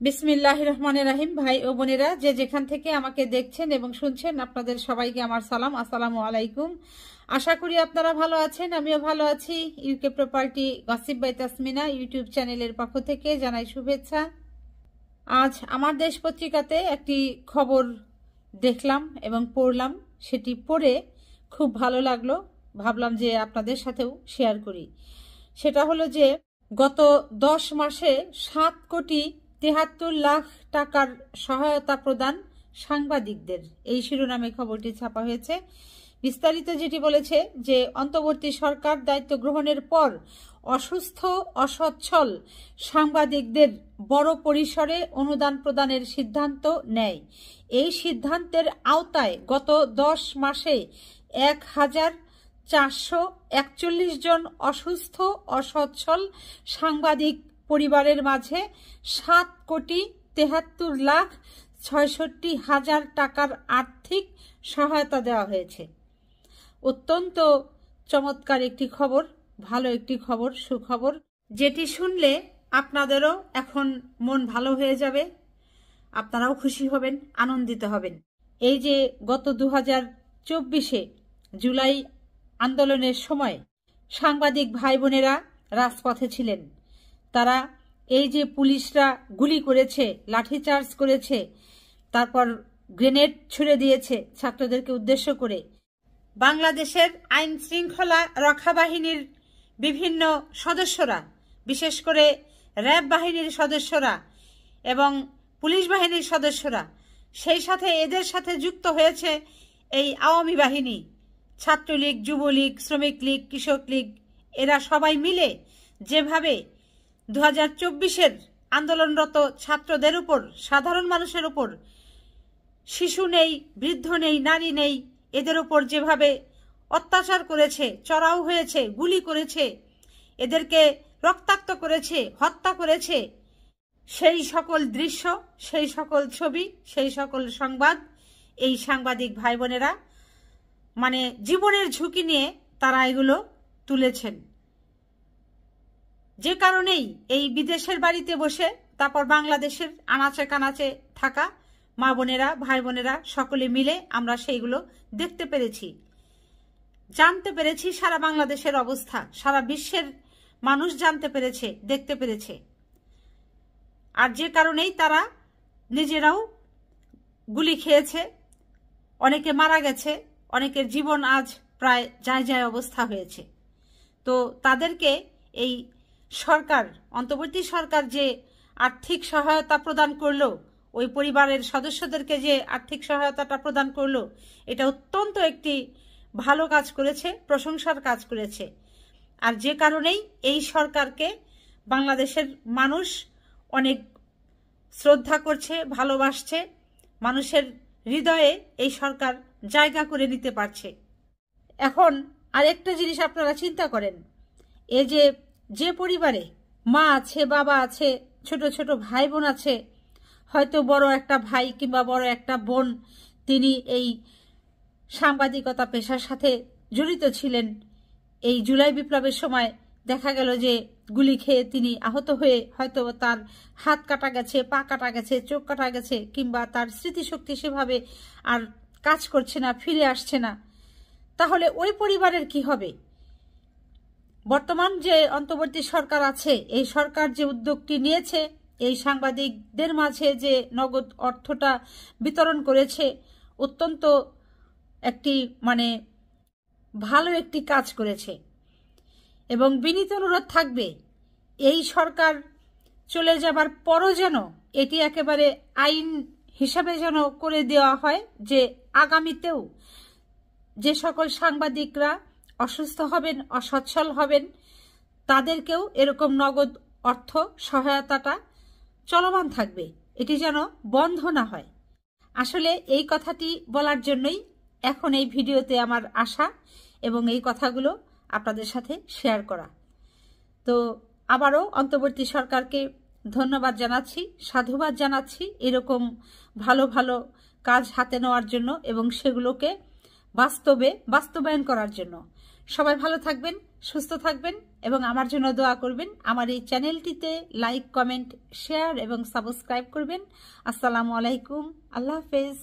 বিসমিল্লাহির রহমানির রহিম। ভাই ও বোনেরা, যে যেখান থেকে আমাকে দেখছেন এবং শুনছেন, আপনাদের সবাইকে আমার সালাম, আসসালামু আলাইকুম। আশা করি আপনারা ভালো আছেন, আমিও ভালো আছি। UK property gossip by Tasmina YouTube চ্যানেলের পক্ষ থেকে জানাই শুভেচ্ছা। আজ আমার দেশ পত্রিকাতে একটি খবর দেখলাম এবং পড়লাম। সেটি পড়ে খুব ভালো লাগলো, ভাবলাম যে আপনাদের সাথেও শেয়ার করি। সেটা হলো যে গত 10 মাসে 7,73,00,000 টাকার সহায়তা প্রদান সাংবাদিকদের, এই শিরোনামে খবরটি ছাপা হয়েছে। বিস্তারিত যেটি বলেছে যে অন্তর্বর্তী সরকার দায়িত্ব গ্রহণের পর অসুস্থ অসচ্ছল সাংবাদিকদের বড় পরিসরে অনুদান প্রদানের সিদ্ধান্ত নেয়। এই সিদ্ধান্তের আওতায় গত 10 মাসে 1,441 জন অসুস্থ অসচ্ছল সাংবাদিক পরিবারের মাঝে 7,73,66,000 টাকার আর্থিক সহায়তা দেওয়া হয়েছে। অত্যন্ত চমৎকার একটি খবর, ভালো একটি খবর, সুখবর, যেটি শুনলে আপনাদেরও এখন মন ভালো হয়ে যাবে, আপনারাও খুশি হবেন, আনন্দিত হবেন। এই যে গত 2024-এ জুলাই আন্দোলনের সময় সাংবাদিক ভাই বোনেরা রাজপথে ছিলেন। তারা এই যে পুলিশরা গুলি করেছে, লাঠিচার্জ করেছে, তারপর গ্রেনেড ছুড়ে দিয়েছে ছাত্রদেরকে উদ্দেশ্য করে, বাংলাদেশের আইন শৃঙ্খলা রক্ষা বাহিনীর বিভিন্ন সদস্যরা, বিশেষ করে র্যাব বাহিনীর সদস্যরা এবং পুলিশ বাহিনীর সদস্যরা, সেই সাথে এদের সাথে যুক্ত হয়েছে এই আওয়ামী বাহিনী, ছাত্রলীগ, যুবলীগ, শ্রমিক লীগ, কৃষক লীগ, এরা সবাই মিলে যেভাবে 2024-এর আন্দোলনরত ছাত্রদের উপর, সাধারণ মানুষের উপর, শিশু নেই, বৃদ্ধ নেই, নারী নেই, এদের উপর যেভাবে অত্যাচার করেছে, চড়াও হয়েছে, গুলি করেছে, এদেরকে রক্তাক্ত করেছে, হত্যা করেছে, সেই সকল দৃশ্য, সেই সকল ছবি, সেই সকল সংবাদ এই সাংবাদিক ভাই বোনেরা মানে জীবনের ঝুঁকি নিয়ে তারা এগুলো তুলেছেন। যে কারণেই এই বিদেশের বাড়িতে বসে, তারপর বাংলাদেশের আনাচে কানাচে থাকা মা বোনেরা, ভাই বোনেরা সকলে মিলে আমরা সেইগুলো দেখতে পেরেছি, জানতে পেরেছি। সারা বাংলাদেশের অবস্থা সারা বিশ্বের মানুষ জানতে পেরেছে, দেখতে পেরেছে। আর যে কারণেই তারা নিজেরাও গুলি খেয়েছে, অনেকে মারা গেছে, অনেকের জীবন আজ প্রায় যায় যায় অবস্থা হয়েছে। তো তাদেরকে এই সরকার, অন্তর্বর্তী সরকার যে আর্থিক সহায়তা প্রদান করলো, ওই পরিবারের সদস্যদেরকে যে আর্থিক সহায়তাটা প্রদান করলো, এটা অত্যন্ত একটি ভালো কাজ করেছে, প্রশংসার কাজ করেছে। আর যে কারণেই এই সরকারকে বাংলাদেশের মানুষ অনেক শ্রদ্ধা করছে, ভালোবাসছে, মানুষের হৃদয়ে এই সরকার জায়গা করে নিতে পারছে। এখন আরেকটা জিনিস আপনারা চিন্তা করেন, এই যে পরিবারে মা আছে, বাবা আছে, ছোট ছোট ভাই বোন আছে, হয়তো বড় একটা ভাই কিংবা বড় একটা বোন তিনি এই সাংবাদিকতা পেশার সাথে জড়িত ছিলেন। এই জুলাই বিপ্লবের সময় দেখা গেল যে গুলি খেয়ে তিনি আহত হয়ে হয়তো তার হাত কাটা গেছে, পা কাটা গেছে, চোখ কাটা গেছে, কিংবা তার স্মৃতিশক্তি সেভাবে আর কাজ করছে না, ফিরে আসছে না। তাহলে ওই পরিবারের কি হবে? বর্তমান যে অন্তর্বর্তী সরকার আছে, এই সরকার যে উদ্যোগটি নিয়েছে, এই সাংবাদিকদের মাঝে যে নগদ অর্থটা বিতরণ করেছে, অত্যন্ত একটি মানে ভালো একটি কাজ করেছে। এবং বিনীত অনুরোধ থাকবে, এই সরকার চলে যাবার পরও যেন এটি একেবারে আইন হিসাবে যেন করে দেওয়া হয় যে আগামীতেও যে সকল সাংবাদিকরা অসুস্থ হবেন, অসচ্ছল হবেন, তাদেরকেও এরকম নগদ অর্থ সহায়তাটা চলমান থাকবে, এটি যেন বন্ধ না হয়। আসলে এই কথাটি বলার জন্যই এখন এই ভিডিওতে আমার আসা এবং এই কথাগুলো আপনাদের সাথে শেয়ার করা। তো আবারও অন্তর্বর্তী সরকারকে ধন্যবাদ জানাচ্ছি, সাধুবাদ জানাচ্ছি এরকম ভালো ভালো কাজ হাতে নেওয়ার জন্য এবং সেগুলোকে বাস্তবায়ন করার জন্য। সবাই ভালো থাকবেন, সুস্থ থাকবেন। এবং আমার জন্য দোয়া করবেন। আমার এই চ্যানেলটিতে লাইক, কমেন্ট, শেয়ার এবং সাবস্ক্রাইব করবেন। আসসালামু আলাইকুম, আল্লাহ হাফেজ।